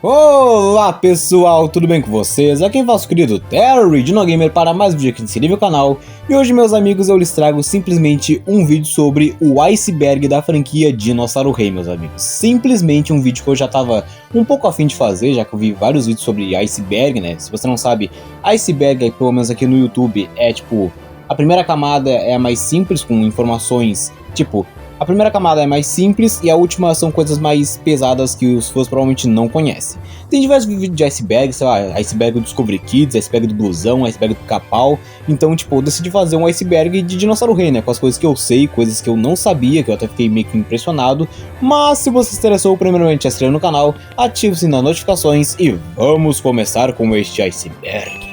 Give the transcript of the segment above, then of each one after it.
Olá pessoal, tudo bem com vocês? Aqui é o vosso querido Terry de NoGamer para mais um vídeo aqui nesse nível canal. E hoje, meus amigos, eu lhes trago simplesmente um vídeo sobre o iceberg da franquia Dinossauro Rei, meus amigos. Simplesmente um vídeo que eu já tava um pouco afim de fazer, já que eu vi vários vídeos sobre iceberg, né? Se você não sabe, iceberg, pelo menos aqui no YouTube, é tipo... A primeira camada é a mais simples, com informações, tipo... A primeira camada é mais simples e a última são coisas mais pesadas que os fãs provavelmente não conhecem. Tem diversos vídeos de iceberg, sei lá, iceberg do Discovery Kids, iceberg do Blusão, iceberg do Capau. Então, tipo, eu decidi fazer um iceberg de Dinossauro Rei, né? Com as coisas que eu sei, coisas que eu não sabia, que eu até fiquei meio que impressionado. Mas se você se interessou, primeiramente, a se inscrever no canal, ative o sininho das notificações e vamos começar com este iceberg.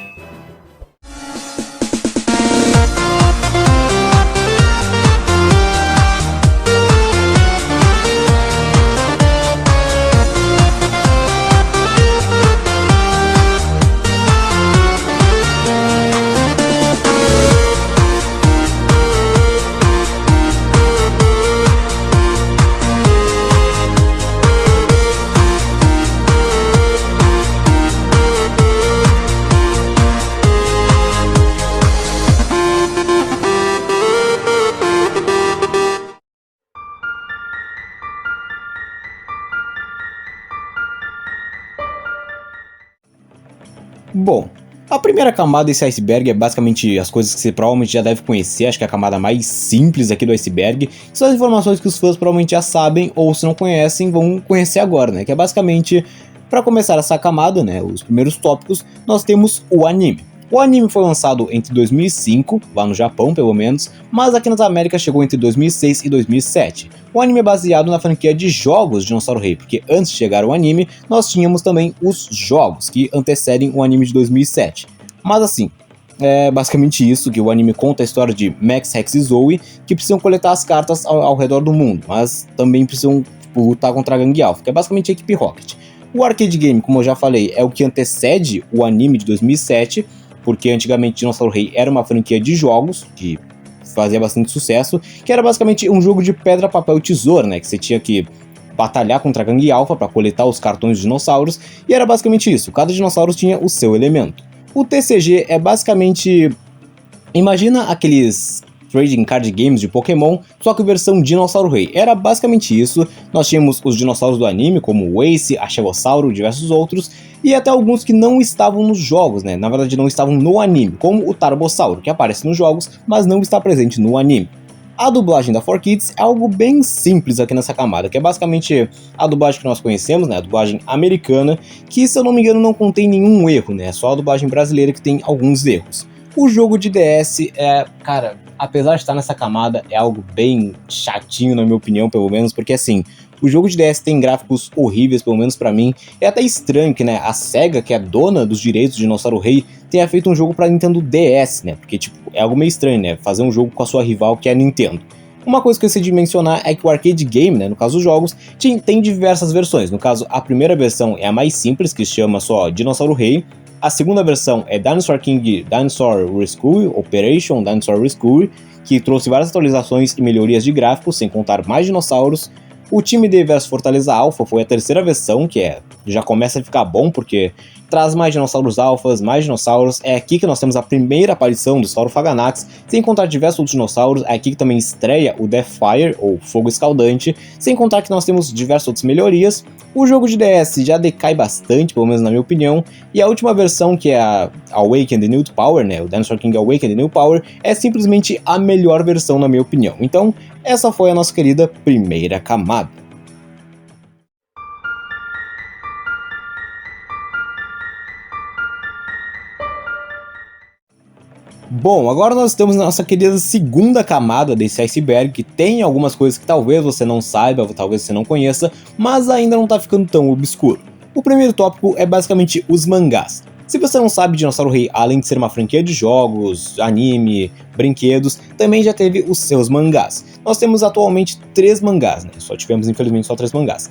Bom, a primeira camada desse iceberg é basicamente as coisas que você provavelmente já deve conhecer, acho que é a camada mais simples aqui do iceberg, são as informações que os fãs provavelmente já sabem ou se não conhecem vão conhecer agora, né, que é basicamente, para começar essa camada, né, os primeiros tópicos, nós temos o anime. O anime foi lançado entre 2005, lá no Japão pelo menos, mas aqui nas Américas chegou entre 2006 e 2007. O anime é baseado na franquia de jogos de Dinossauro Rei, porque antes de chegar o anime, nós tínhamos também os jogos, que antecedem o anime de 2007. Mas assim, é basicamente isso, que o anime conta a história de Max, Rex e Zoe, que precisam coletar as cartas ao redor do mundo, mas também precisam lutar contra a Gangue Alpha, que é basicamente a equipe Rocket. O arcade game, como eu já falei, é o que antecede o anime de 2007, porque antigamente Dinossauro Rei era uma franquia de jogos, que fazia bastante sucesso, que era basicamente um jogo de pedra, papel e tesoura, né, que você tinha que batalhar contra a Gangue Alpha para coletar os cartões de dinossauros, e era basicamente isso, cada dinossauro tinha o seu elemento. O TCG é basicamente... Imagina aqueles trading card games de Pokémon, só que versão Dinossauro Rei. Era basicamente isso. Nós tínhamos os dinossauros do anime, como o Ace, a Chegossauro e diversos outros, e até alguns que não estavam nos jogos, né? Na verdade não estavam no anime, como o Tarbossauro, que aparece nos jogos, mas não está presente no anime. A dublagem da 4Kids é algo bem simples aqui nessa camada, que é basicamente a dublagem que nós conhecemos, né? A dublagem americana, que se eu não me engano não contém nenhum erro, né? Só a dublagem brasileira que tem alguns erros. O jogo de DS é, cara, apesar de estar nessa camada, é algo bem chatinho na minha opinião, pelo menos, porque assim, o jogo de DS tem gráficos horríveis, pelo menos pra mim. É até estranho que, né, a SEGA, que é a dona dos direitos de Dinossauro Rei, tenha feito um jogo pra Nintendo DS, né, porque tipo, é algo meio estranho, né, fazer um jogo com a sua rival que é a Nintendo. Uma coisa que eu esqueci de mencionar é que o arcade game, né, no caso dos jogos, tem diversas versões. No caso, a primeira versão é a mais simples, que se chama só Dinossauro Rei. A segunda versão é Dinosaur King Dinosaur Rescue, Operation Dinosaur Rescue, que trouxe várias atualizações e melhorias de gráficos, sem contar mais dinossauros. O Time D vs Fortaleza Alpha foi a terceira versão, que já começa a ficar bom, porque traz mais dinossauros alfas, mais dinossauros. É aqui que nós temos a primeira aparição do Saurophaganax, sem contar diversos outros dinossauros. É aqui que também estreia o Deathfire, ou Fogo Escaldante, sem contar que nós temos diversas outras melhorias. O jogo de DS já decai bastante, pelo menos na minha opinião, e a última versão, que é a Awakened New Power, né, o Dinosaur King Awakened New Power, é simplesmente a melhor versão na minha opinião. Então, essa foi a nossa querida primeira camada. Bom, agora nós estamos na nossa querida segunda camada desse iceberg, que tem algumas coisas que talvez você não saiba, ou talvez você não conheça, mas ainda não tá ficando tão obscuro. O primeiro tópico é basicamente os mangás. Se você não sabe, Dinossauro Rei, além de ser uma franquia de jogos, anime, brinquedos, também já teve os seus mangás. Nós temos atualmente 3 mangás, né? Só tivemos, infelizmente, só 3 mangás.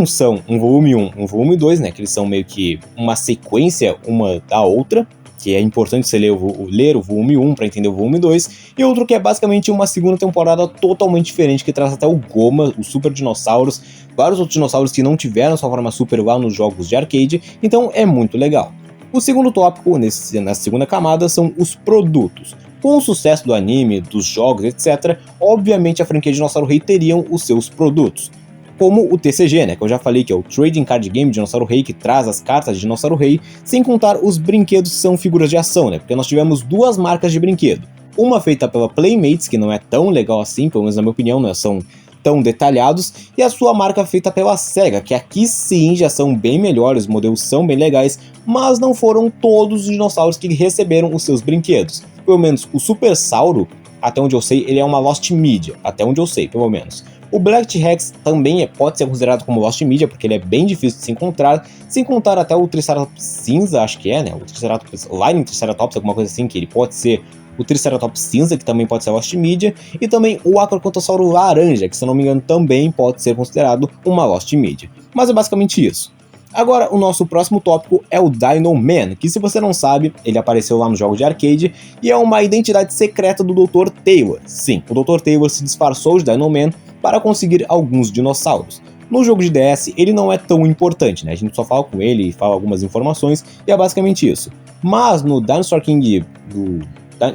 São um volume 1, um volume 2, né? Que eles são meio que uma sequência uma da outra. que é importante você ler o volume 1 para entender o volume 2, e outro que é basicamente uma segunda temporada totalmente diferente, que traz até o Goma, os super dinossauros, vários outros dinossauros que não tiveram sua forma super lá nos jogos de arcade, então é muito legal. O segundo tópico, nessa segunda camada, são os produtos. Com o sucesso do anime, dos jogos, etc., obviamente a franquia Dinossauro Rei teriam os seus produtos. Como o TCG, né, que eu já falei que é o Trading Card Game de Dinossauro Rei, que traz as cartas de Dinossauro Rei, sem contar os brinquedos que são figuras de ação, né, porque nós tivemos duas marcas de brinquedo. Uma feita pela Playmates, que não é tão legal assim, pelo menos na minha opinião, não são tão detalhados, e a sua marca feita pela SEGA, que aqui sim já são bem melhores, os modelos são bem legais, mas não foram todos os dinossauros que receberam os seus brinquedos. Pelo menos o Super Sauro, até onde eu sei, ele é uma Lost Media, até onde eu sei, pelo menos. O Black T-Rex também pode ser considerado como Lost Media, porque ele é bem difícil de se encontrar, sem contar até o Triceratops cinza, acho que é, né? O Triceratops, Lightning Triceratops, alguma coisa assim, que ele pode ser o Triceratops cinza, que também pode ser Lost Media, e também o Acrocantossauro laranja, que se eu não me engano também pode ser considerado uma Lost Media. Mas é basicamente isso. Agora, o nosso próximo tópico é o Dino Man, que se você não sabe, ele apareceu lá no jogo de arcade e é uma identidade secreta do Dr. Taylor. Sim, o Dr. Taylor se disfarçou de Dino Man para conseguir alguns dinossauros. No jogo de DS, ele não é tão importante, né? A gente só fala com ele e fala algumas informações e é basicamente isso. Mas no Dinosaur King do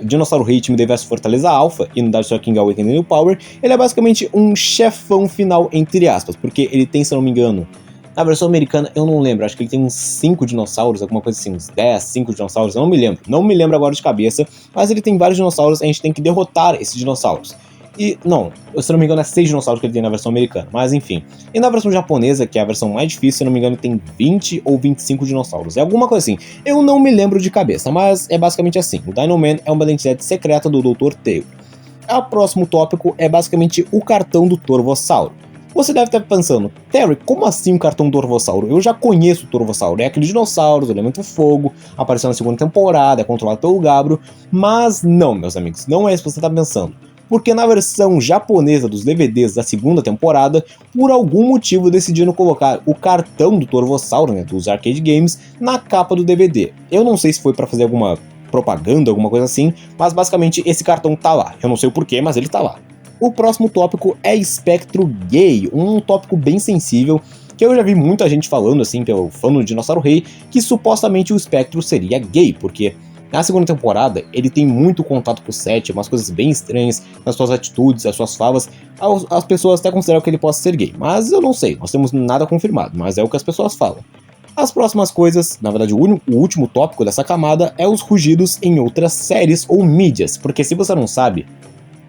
Dinossauro Rei Time vs Fortaleza Alpha e no Dinosaur King Awakening New Power, ele é basicamente um chefão final, entre aspas, porque ele tem, se eu não me engano, na versão americana, eu não lembro, acho que ele tem uns 5 dinossauros, alguma coisa assim, uns 10, 5 dinossauros, eu não me lembro agora de cabeça, mas ele tem vários dinossauros, a gente tem que derrotar esses dinossauros. E, não, se não me engano é 6 dinossauros que ele tem na versão americana, mas enfim. E na versão japonesa, que é a versão mais difícil, se não me engano tem 20 ou 25 dinossauros, é alguma coisa assim. Eu não me lembro de cabeça, mas é basicamente assim, o Dino Man é uma identidade secreta do Dr. Taylor. O próximo tópico é basicamente o cartão do Torvossauro. Você deve estar pensando, Terry, como assim um cartão do Torvossauro? Eu já conheço o Torvossauro, é aquele dinossauro do Elemento Fogo, apareceu na segunda temporada, é controlado pelo Gabbro, mas não, meus amigos, não é isso que você está pensando. Porque na versão japonesa dos DVDs da segunda temporada, por algum motivo decidiram colocar o cartão do Torvossauro, né, dos arcade games, na capa do DVD. Eu não sei se foi para fazer alguma propaganda, alguma coisa assim, mas basicamente esse cartão tá lá. Eu não sei o porquê, mas ele tá lá. O próximo tópico é espectro gay, um tópico bem sensível, que eu já vi muita gente falando, assim, pelo fã do Dinossauro Rei, que supostamente o espectro seria gay, porque na segunda temporada ele tem muito contato com o Seth, umas coisas bem estranhas nas suas atitudes, as suas falas, as pessoas até consideram que ele possa ser gay, mas eu não sei, nós temos nada confirmado, mas é o que as pessoas falam. As próximas coisas, na verdade o último tópico dessa camada é os rugidos em outras séries ou mídias, porque se você não sabe,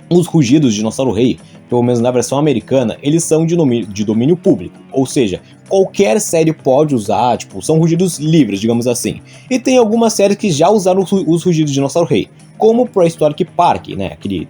os rugidos de Dinossauro Rei, pelo menos na versão americana, eles são de domínio público, ou seja, qualquer série pode usar, tipo, são rugidos livres, digamos assim. E tem algumas séries que já usaram os rugidos de Dinossauro Rei, como o Prehistoric Park, né, aquele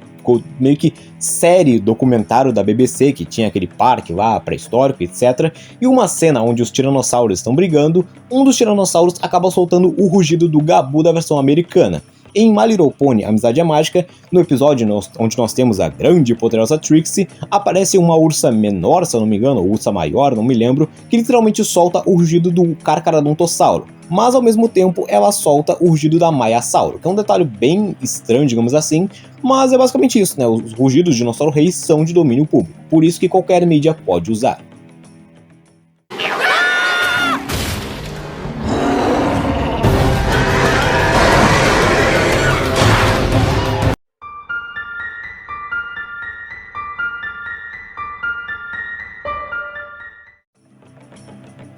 meio que série documentário da BBC que tinha aquele parque lá, pré-histórico, etc. E uma cena onde os tiranossauros estão brigando, um dos tiranossauros acaba soltando o rugido do Gabu da versão americana. Em My Little Pony, Amizade é Mágica, no episódio onde nós temos a grande e poderosa Trixie, aparece uma ursa menor, se eu não me engano, ou ursa maior, não me lembro, que literalmente solta o rugido do Carcharodontossauro, mas ao mesmo tempo ela solta o rugido da Maiasauro, que é um detalhe bem estranho, digamos assim, mas é basicamente isso, né? Os rugidos de Dinossauro Rei são de domínio público, por isso que qualquer mídia pode usar.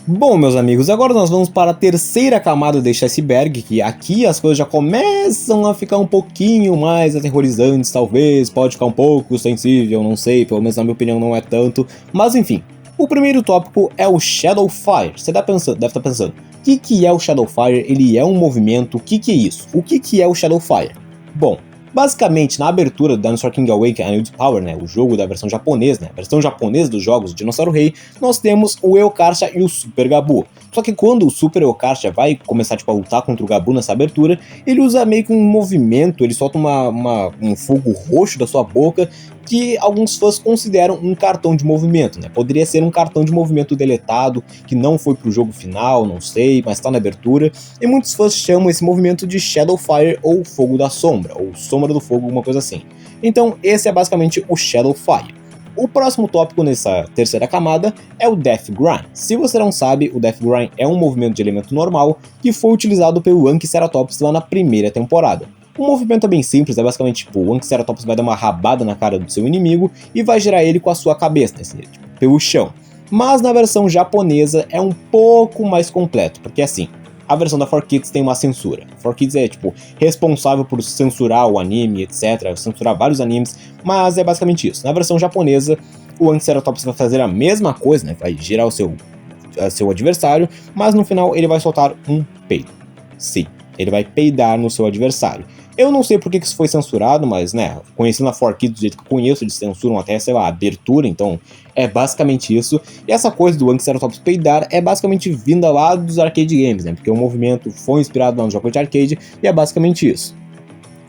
Bom, meus amigos, agora nós vamos para a terceira camada deste iceberg, que aqui as coisas já começam a ficar um pouquinho mais aterrorizantes, talvez, pode ficar um pouco sensível, não sei, pelo menos na minha opinião não é tanto, mas enfim. O primeiro tópico é o Shadowfire. Você deve estar pensando, o que é o Shadowfire? Ele é um movimento, o que é isso? O que é o Shadowfire? Bom, basicamente, na abertura do Dinosaur King Awakening New Power, né, o jogo da versão japonesa, né, a versão japonesa dos jogos de Dinossauro Rei, nós temos o Eokarcha e o Super Gabu. Só que quando o Super Eokarcha vai começar tipo, a lutar contra o Gabu nessa abertura, ele usa meio que um movimento, ele solta um fogo roxo da sua boca, que alguns fãs consideram um cartão de movimento, né? Poderia ser um cartão de movimento deletado, que não foi pro jogo final, não sei, mas tá na abertura, e muitos fãs chamam esse movimento de Shadowfire ou Fogo da Sombra, ou Sombra do Fogo, alguma coisa assim. Então esse é basicamente o Shadowfire. O próximo tópico nessa terceira camada é o Death Grind. Se você não sabe, o Death Grind é um movimento de elemento normal que foi utilizado pelo Anki-Ceratops lá na primeira temporada. O movimento é bem simples, é basicamente tipo, o Anki-Ceratops vai dar uma rabada na cara do seu inimigo e vai girar ele com a sua cabeça, né, tipo, pelo chão. Mas na versão japonesa é um pouco mais completo, porque assim, a versão da 4Kids tem uma censura. A 4Kids é, tipo, responsável por censurar o anime, etc., censurar vários animes, mas é basicamente isso. Na versão japonesa, o Anki-Ceratops vai fazer a mesma coisa, né, vai girar o seu adversário, mas no final ele vai soltar um peido. Sim, ele vai peidar no seu adversário. Eu não sei por que isso foi censurado, mas, né, conhecendo a 4Kids do jeito que eu conheço, eles censuram até, sei lá, a abertura, então é basicamente isso. E essa coisa do Anki-Ceratops peidar é basicamente vinda lá dos arcade games, né, porque o movimento foi inspirado lá no jogo de arcade e é basicamente isso.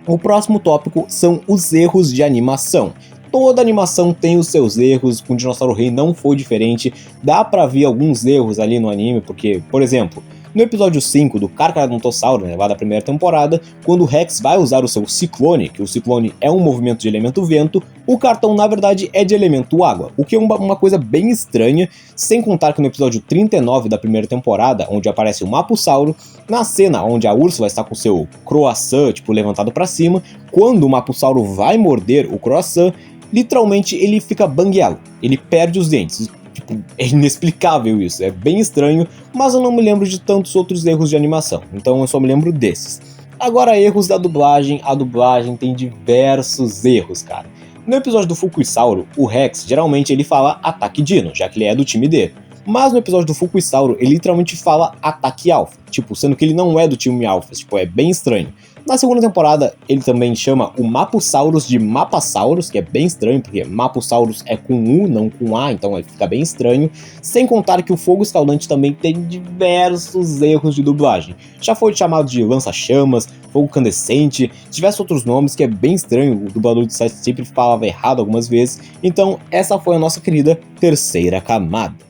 O próximo tópico são os erros de animação. Toda animação tem os seus erros, com o Dinossauro Rei não foi diferente, dá pra ver alguns erros ali no anime, porque, por exemplo, no episódio 5 do Carcharodontosauro, né, lá da primeira temporada, quando o Rex vai usar o seu Ciclone, que o Ciclone é um movimento de elemento vento, o cartão na verdade é de elemento água, o que é uma coisa bem estranha, sem contar que no episódio 39 da primeira temporada, onde aparece o Mapussauro, na cena onde a Úrsula está com seu croissant, tipo, levantado para cima, quando o Mapussauro vai morder o croissant, literalmente ele fica banguelo, ele perde os dentes. Tipo, é inexplicável isso, é bem estranho, mas eu não me lembro de tantos outros erros de animação, então eu só me lembro desses. Agora, erros da dublagem, a dublagem tem diversos erros, cara. No episódio do Fukuisauro, o Rex, geralmente ele fala Ataque Dino, já que ele é do time D. Mas no episódio do Fukuisauro, ele literalmente fala Ataque Alpha, tipo, sendo que ele não é do time Alpha, tipo, é bem estranho. Na segunda temporada, ele também chama o Mapusaurus de Mapasaurus, que é bem estranho, porque Mapusaurus é com U, não com A, então fica bem estranho. Sem contar que o Fogo Escaldante também tem diversos erros de dublagem. Já foi chamado de Lança-Chamas, Fogo Candescente, diversos outros nomes que é bem estranho, o dublador de site sempre falava errado algumas vezes. Então, essa foi a nossa querida terceira camada.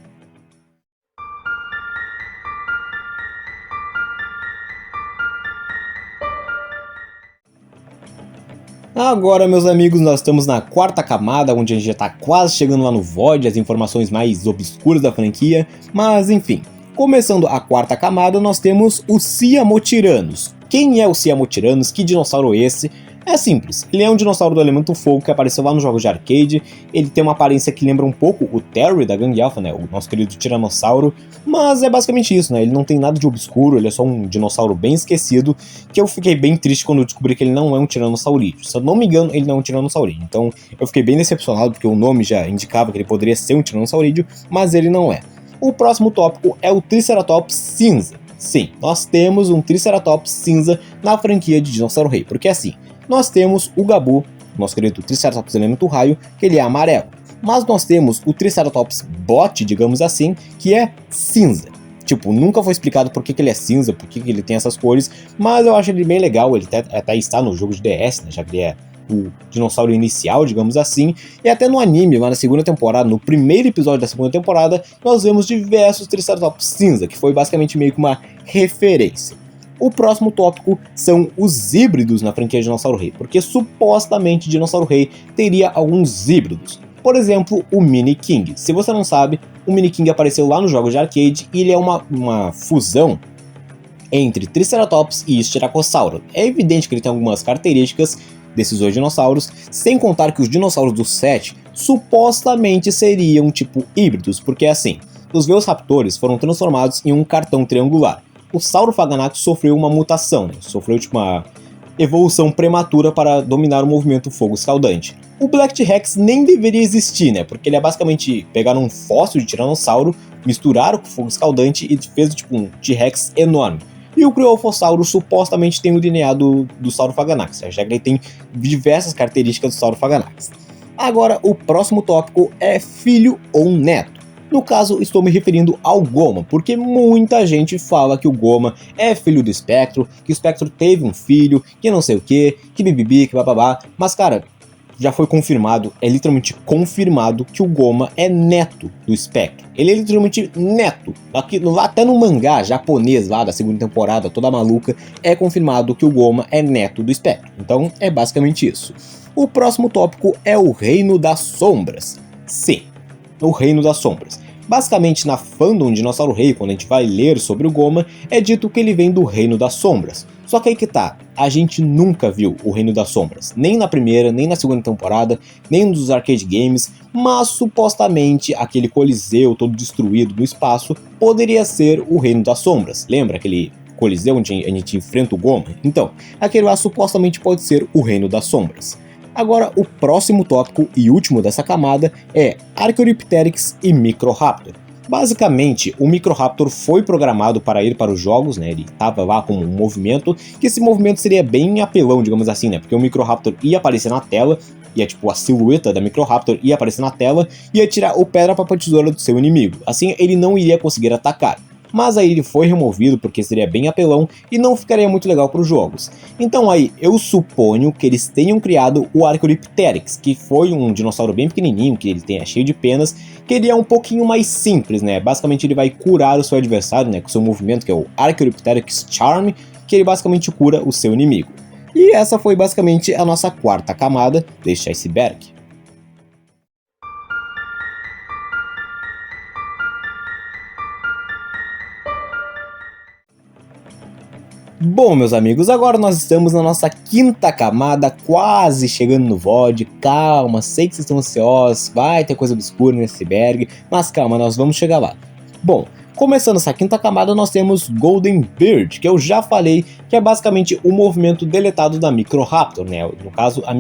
Agora, meus amigos, nós estamos na quarta camada, onde a gente já está quase chegando lá no Void, as informações mais obscuras da franquia, mas enfim. Começando a quarta camada, nós temos os Siamotiranos. Quem é o Siamotiranos? Que dinossauro é esse? É simples, ele é um dinossauro do elemento fogo que apareceu lá nos jogos de arcade, ele tem uma aparência que lembra um pouco o Terry da Gangue Alpha, né, o nosso querido Tiranossauro, mas é basicamente isso, né, ele não tem nada de obscuro, ele é só um dinossauro bem esquecido, que eu fiquei bem triste quando eu descobri que ele não é um Tiranosaurídeo. Se eu não me engano, ele não é um Tiranosaurídeo, então eu fiquei bem decepcionado porque o nome já indicava que ele poderia ser um Tiranosaurídeo, mas ele não é. O próximo tópico é o Triceratops cinza. Sim, nós temos um Triceratops cinza na franquia de Dinossauro Rei, porque assim, nós temos o Gabu, nosso querido Triceratops elemento raio, que ele é amarelo. Mas nós temos o Triceratops bot, digamos assim, que é cinza. Tipo, nunca foi explicado por que ele é cinza, por que ele tem essas cores, mas eu acho ele bem legal, ele até está no jogo de DS, né, já que ele é o dinossauro inicial, digamos assim, e até no anime, lá na segunda temporada, no primeiro episódio da segunda temporada, nós vemos diversos Triceratops cinza, que foi basicamente meio que uma referência. O próximo tópico são os híbridos na franquia Dinossauro Rei, porque supostamente Dinossauro Rei teria alguns híbridos. Por exemplo, o Mini King. Se você não sabe, o Mini King apareceu lá nos jogos de arcade e ele é uma fusão entre Triceratops e Styracosaurus. É evidente que ele tem algumas características desses dois dinossauros, sem contar que os dinossauros do set supostamente seriam tipo híbridos, porque assim, os Velociraptors foram transformados em um cartão triangular. O Saurophaganax sofreu uma mutação, né? Sofreu tipo uma evolução prematura para dominar o movimento fogo escaldante. O Black T-Rex nem deveria existir, né? Porque ele é basicamente pegar um fóssil de tiranossauro, misturaram com fogo escaldante e fez tipo um T-Rex enorme. E o Cryophosaurus supostamente tem o DNA do Saurophaganax, já que ele tem diversas características do Saurophaganax. Agora, o próximo tópico é filho ou neto. No caso, estou me referindo ao Goma, porque muita gente fala que o Goma é filho do Spectro, que o Spectro teve um filho, que não sei o que bibibi, que bababá, mas cara, já foi confirmado, é literalmente confirmado que o Goma é neto do Spectre. Ele é literalmente neto. Lá até no mangá japonês lá da segunda temporada, toda maluca, é confirmado que o Goma é neto do Spectre. Então é basicamente isso. O próximo tópico é o Reino das Sombras. Sim, o Reino das Sombras. Basicamente, na fandom Dinossauro Rei, quando a gente vai ler sobre o Goma, é dito que ele vem do Reino das Sombras. Só que aí que tá, a gente nunca viu o Reino das Sombras, nem na primeira, nem na segunda temporada, nem nos arcade games, mas supostamente aquele coliseu todo destruído no espaço poderia ser o Reino das Sombras. Lembra aquele coliseu onde a gente enfrenta o Goma? Então, aquele lá supostamente pode ser o Reino das Sombras. Agora, o próximo tópico e último dessa camada é Archaeopteryx e Microraptor. Basicamente, o Microraptor foi programado para ir para os jogos, né? Ele estava lá com um movimento, que esse movimento seria bem apelão, digamos assim, né? Porque o Microraptor ia aparecer na tela, ia tipo a silhueta da Microraptor ia aparecer na tela, e ia tirar o pedra papel tesoura do seu inimigo. Assim, ele não iria conseguir atacar. Mas aí ele foi removido porque seria bem apelão e não ficaria muito legal para os jogos. Então aí eu suponho que eles tenham criado o Archaeopteryx, que foi um dinossauro bem pequenininho, que ele tem cheio de penas, que ele é um pouquinho mais simples, né? Basicamente ele vai curar o seu adversário, né, com o seu movimento, que é o Archaeopteryx Charm, que ele basicamente cura o seu inimigo. E essa foi basicamente a nossa quarta camada deste iceberg. Bom, meus amigos, agora nós estamos na nossa quinta camada, quase chegando no VOD. Calma, sei que vocês estão ansiosos, vai ter coisa obscura nesse iceberg, mas calma, nós vamos chegar lá. Bom, começando essa quinta camada, nós temos Golden Beard, que eu já falei que é basicamente o movimento deletado da Microraptor, né? No caso, a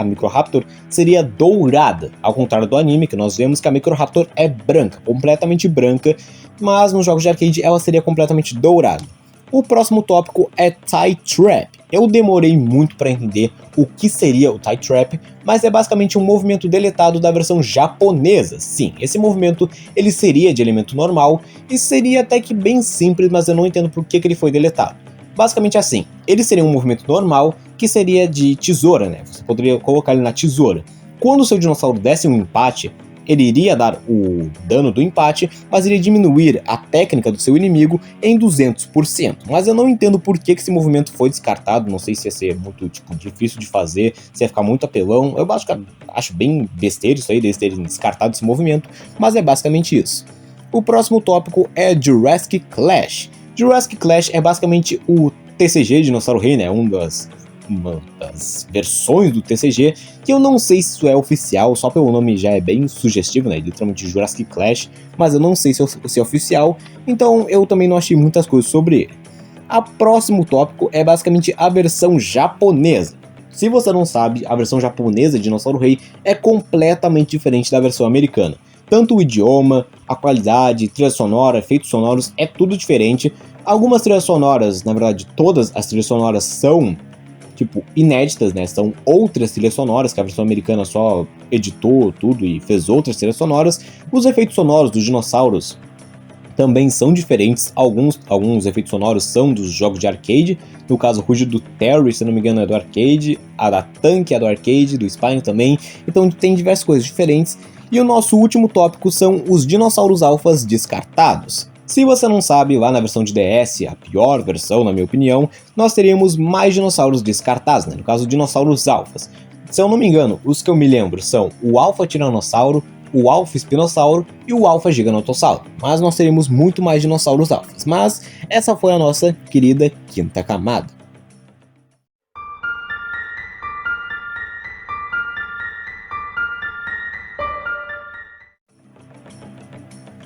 Microraptor seria dourada, ao contrário do anime, que nós vemos que a Microraptor é branca, completamente branca, mas nos jogos de arcade ela seria completamente dourada. O próximo tópico é Tie Trap. Eu demorei muito para entender o que seria o Tie Trap, mas é basicamente um movimento deletado da versão japonesa. Sim, esse movimento ele seria de elemento normal e seria até que bem simples, mas eu não entendo por que ele foi deletado. Basicamente assim, ele seria um movimento normal que seria de tesoura, né? Você poderia colocar ele na tesoura. Quando o seu dinossauro desse um empate, ele iria dar o dano do empate, mas iria diminuir a técnica do seu inimigo em 200%. Mas eu não entendo por que esse movimento foi descartado, não sei se ia ser muito difícil de fazer, se ia ficar muito apelão. Eu acho bem besteira isso aí, deles terem descartado esse movimento, mas é basicamente isso. O próximo tópico é Jurassic Clash. Jurassic Clash é basicamente o TCG de Dinossauro Rei, né? Uma das versões do TCG, que eu não sei se isso é oficial, só pelo nome já é bem sugestivo, né, literalmente Jurassic Clash, mas eu não sei se é oficial, então eu também não achei muitas coisas sobre ele. O próximo tópico é basicamente a versão japonesa. Se você não sabe, a versão japonesa de Dinossauro Rei é completamente diferente da versão americana. Tanto o idioma, a qualidade, trilha sonora, efeitos sonoros, é tudo diferente. Algumas trilhas sonoras, na verdade todas as trilhas sonoras são inéditas, né? São outras trilhas sonoras que a versão americana só editou tudo e fez outras trilhas sonoras. Os efeitos sonoros dos dinossauros também são diferentes. Alguns efeitos sonoros são dos jogos de arcade. No caso, o rugido do Terry, se não me engano, é do arcade. A da Tank é do arcade, do Spine também. Então tem diversas coisas diferentes. E o nosso último tópico são os dinossauros alfas descartados. Se você não sabe, lá na versão de DS, a pior versão na minha opinião, nós teríamos mais dinossauros descartados, né? No caso, dinossauros alfas. Se eu não me engano, os que eu me lembro são o Alpha Tiranossauro, o Alpha Espinossauro e o Alpha Gigantossauro. Mas nós teríamos muito mais dinossauros alfas. Mas essa foi a nossa querida quinta camada.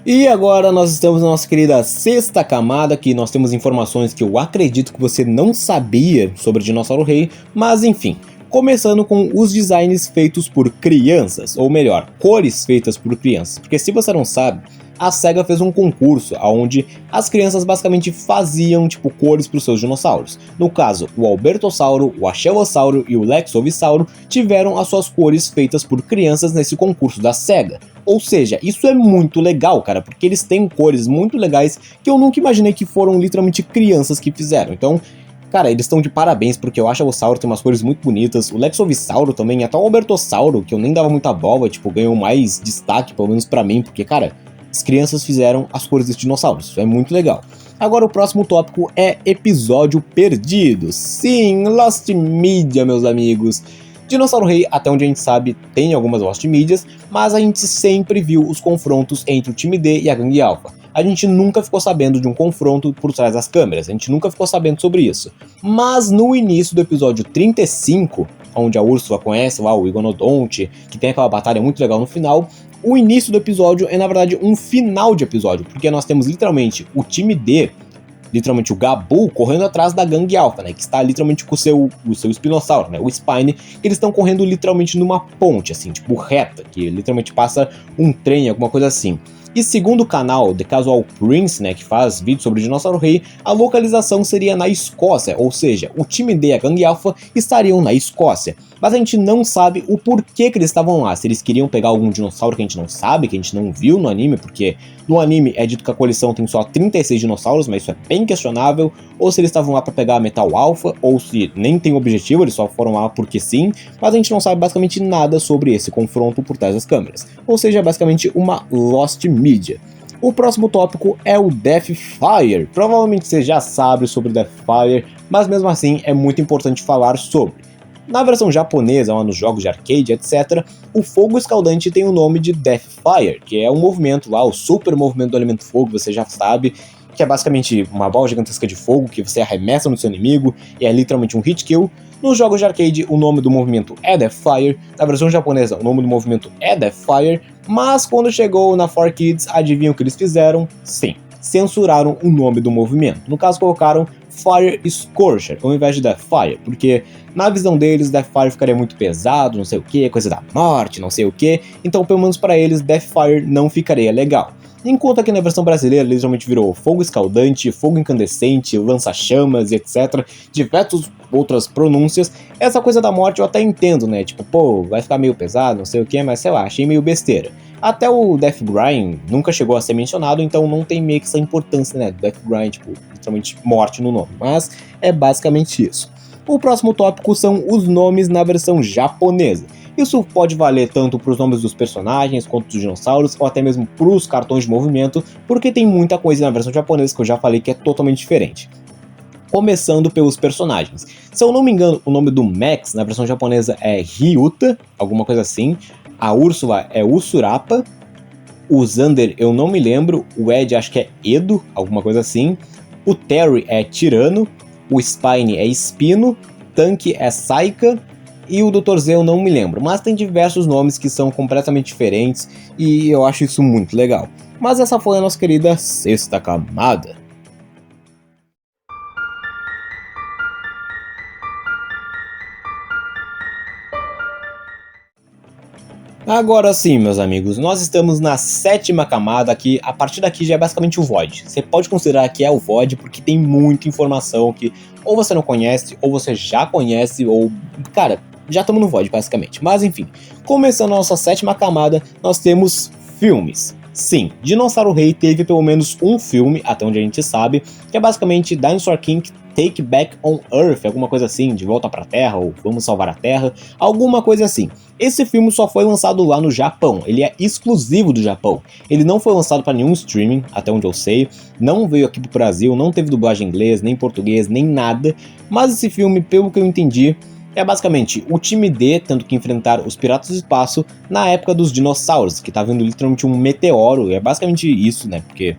E agora nós estamos na nossa querida sexta camada, que nós temos informações que eu acredito que você não sabia sobre Dinossauro Rei, mas enfim. Começando com os designs feitos por crianças, ou melhor, cores feitas por crianças. Porque se você não sabe, a SEGA fez um concurso onde as crianças basicamente faziam cores para os seus dinossauros. No caso, o Albertossauro, o Axelossauro e o Lexovisauro tiveram as suas cores feitas por crianças nesse concurso da SEGA. Ou seja, isso é muito legal, cara, porque eles têm cores muito legais que eu nunca imaginei que foram literalmente crianças que fizeram. Então, cara, eles estão de parabéns, porque o Achagosauro tem umas cores muito bonitas, o Lexovisauro também, até o Albertossauro, que eu nem dava muita bola, tipo, ganhou mais destaque, pelo menos pra mim, porque, cara, as crianças fizeram as cores desses dinossauros, isso é muito legal. Agora o próximo tópico é episódio perdido. Sim, Lost Media, meus amigos. Dinossauro Rei, até onde a gente sabe, tem algumas Lost Medias, mas a gente sempre viu os confrontos entre o time D e a Gangue Alpha. A gente nunca ficou sabendo de um confronto por trás das câmeras, a gente nunca ficou sabendo sobre isso. Mas no início do episódio 35, onde a Úrsula conhece lá o Iguanodonte, que tem aquela batalha muito legal no final, o início do episódio é na verdade um final de episódio, porque nós temos literalmente o time D, literalmente o Gabu, correndo atrás da Gangue Alpha, né, que está literalmente com o seu espinossauro, né, o Spine, que eles estão correndo literalmente numa ponte, assim, tipo reta, que literalmente passa um trem, alguma coisa assim. E segundo o canal The Casual Prince, né, que faz vídeos sobre o Dinossauro Rei, a localização seria na Escócia, ou seja, o time D e a Gangue Alpha estariam na Escócia. Mas a gente não sabe o porquê que eles estavam lá, se eles queriam pegar algum dinossauro que a gente não sabe, que a gente não viu no anime, porque no anime é dito que a coleção tem só 36 dinossauros, mas isso é bem questionável, ou se eles estavam lá para pegar a Metal Alpha, ou se nem tem objetivo, eles só foram lá porque sim, mas a gente não sabe basicamente nada sobre esse confronto por trás das câmeras, ou seja, basicamente uma Lost Media. O próximo tópico é o Deathfire. Provavelmente você já sabe sobre o Deathfire, mas mesmo assim é muito importante falar sobre. Na versão japonesa, lá nos jogos de arcade, etc., o fogo escaldante tem o nome de Deathfire, que é um movimento lá, o super movimento do elemento fogo, você já sabe, que é basicamente uma bola gigantesca de fogo que você arremessa no seu inimigo e é literalmente um hit kill. Nos jogos de arcade, o nome do movimento é Deathfire, na versão japonesa, o nome do movimento é Deathfire, mas quando chegou na 4Kids, adivinha o que eles fizeram? Sim, censuraram o nome do movimento. No caso, colocaram Fire Scorcher ao invés de Deathfire, porque na visão deles Deathfire ficaria muito pesado, não sei o que, coisa da morte, não sei o que, então pelo menos para eles Deathfire não ficaria legal. Enquanto aqui na versão brasileira literalmente virou fogo escaldante, fogo incandescente, lança-chamas, etc. Diversas outras pronúncias. Essa coisa da morte eu até entendo, né? Tipo, pô, vai ficar meio pesado, não sei o que, mas sei lá, achei meio besteira. Até o Death Grind nunca chegou a ser mencionado, então não tem meio que essa importância, né? Do Death Grind, tipo, literalmente morte no nome. Mas é basicamente isso. O próximo tópico são os nomes na versão japonesa. Isso pode valer tanto para os nomes dos personagens, quanto dos dinossauros, ou até mesmo para os cartões de movimento, porque tem muita coisa na versão japonesa que eu já falei que é totalmente diferente. Começando pelos personagens. Se eu não me engano, o nome do Max na versão japonesa é Ryuta, alguma coisa assim. A Úrsula é Usurapa. O Xander eu não me lembro. O Ed acho que é Edo, alguma coisa assim. O Terry é Tirano. O Spine é Espino. Tanque é Saika. E o Dr. Z eu não me lembro, mas tem diversos nomes que são completamente diferentes e eu acho isso muito legal. Mas essa foi a nossa querida sexta camada. Agora sim, meus amigos, nós estamos na sétima camada aqui, a partir daqui já é basicamente o Void. Você pode considerar que é o Void porque tem muita informação que ou você não conhece, ou você já conhece, ou... cara... já estamos no Void, basicamente. Mas enfim, começando a nossa sétima camada, nós temos filmes. Sim, Dinossauro Rei teve pelo menos um filme, até onde a gente sabe, que é basicamente Dinosaur King Take Back on Earth, alguma coisa assim, De Volta pra Terra, ou Vamos Salvar a Terra, alguma coisa assim. Esse filme só foi lançado lá no Japão, ele é exclusivo do Japão. Ele não foi lançado para nenhum streaming, até onde eu sei, não veio aqui pro Brasil, não teve dublagem em inglês, nem português, nem nada, mas esse filme, pelo que eu entendi, é basicamente o time D tendo que enfrentar os piratas do espaço na época dos dinossauros, que tá vindo literalmente um meteoro, e é basicamente isso, né, porque...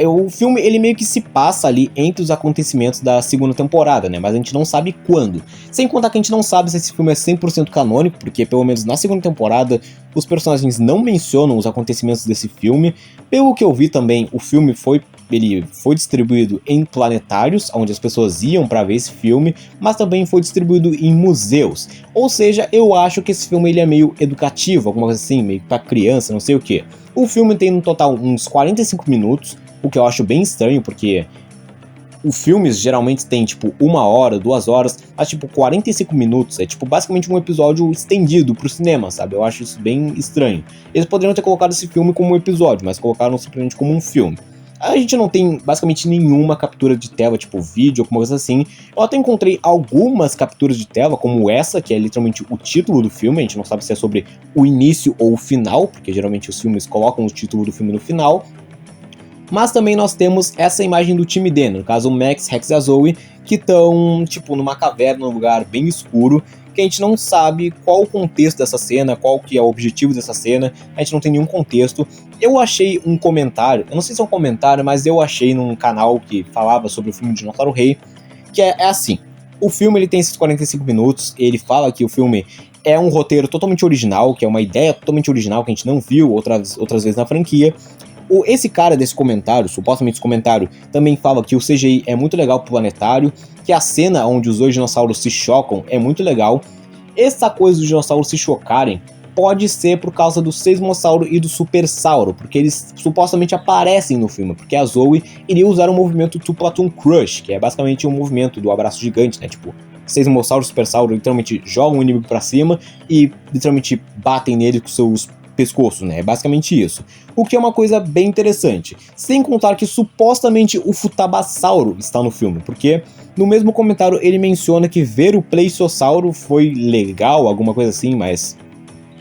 o filme, ele meio que se passa ali entre os acontecimentos da segunda temporada, né, mas a gente não sabe quando. Sem contar que a gente não sabe se esse filme é 100% canônico, porque pelo menos na segunda temporada os personagens não mencionam os acontecimentos desse filme. Pelo que eu vi também, o filme foi distribuído em planetários, onde as pessoas iam para ver esse filme, mas também foi distribuído em museus. Ou seja, eu acho que esse filme ele é meio educativo, alguma coisa assim, meio para criança, não sei o que. O filme tem no total uns 45 minutos, o que eu acho bem estranho, porque os filmes geralmente tem tipo 1 hora, 2 horas, mas tipo 45 minutos, é tipo basicamente um episódio estendido pro cinema, sabe? Eu acho isso bem estranho. Eles poderiam ter colocado esse filme como um episódio, mas colocaram simplesmente como um filme. A gente não tem basicamente nenhuma captura de tela, tipo vídeo, alguma coisa assim. Eu até encontrei algumas capturas de tela, como essa, que é literalmente o título do filme. A gente não sabe se é sobre o início ou o final, porque geralmente os filmes colocam o título do filme no final. Mas também nós temos essa imagem do time D, no caso o Max, Rex e a Zoe, que estão tipo numa caverna, num lugar bem escuro, que a gente não sabe qual o contexto dessa cena, qual que é o objetivo dessa cena, a gente não tem nenhum contexto. Eu achei um comentário, eu não sei se é um comentário, mas eu achei num canal que falava sobre o filme de Dinossauro Rei, que é assim, o filme ele tem esses 45 minutos, ele fala que o filme é um roteiro totalmente original, que é uma ideia totalmente original que a gente não viu outras vezes na franquia. Esse cara desse comentário, supostamente esse comentário, também fala que o CGI é muito legal pro planetário, que a cena onde os dois dinossauros se chocam é muito legal. Essa coisa dos dinossauros se chocarem pode ser por causa do Seismossauro e do Supersauro, porque eles supostamente aparecem no filme, porque a Zoe iria usar o movimento Two Platoon Crush, que é basicamente um movimento do abraço gigante, né, tipo, Seismossauro e Supersauro literalmente jogam o inimigo pra cima e literalmente batem nele com seus pescoço, né? É basicamente isso. O que é uma coisa bem interessante. Sem contar que supostamente o Futabasauro está no filme, porque no mesmo comentário ele menciona que ver o Plesiosauro foi legal, alguma coisa assim, mas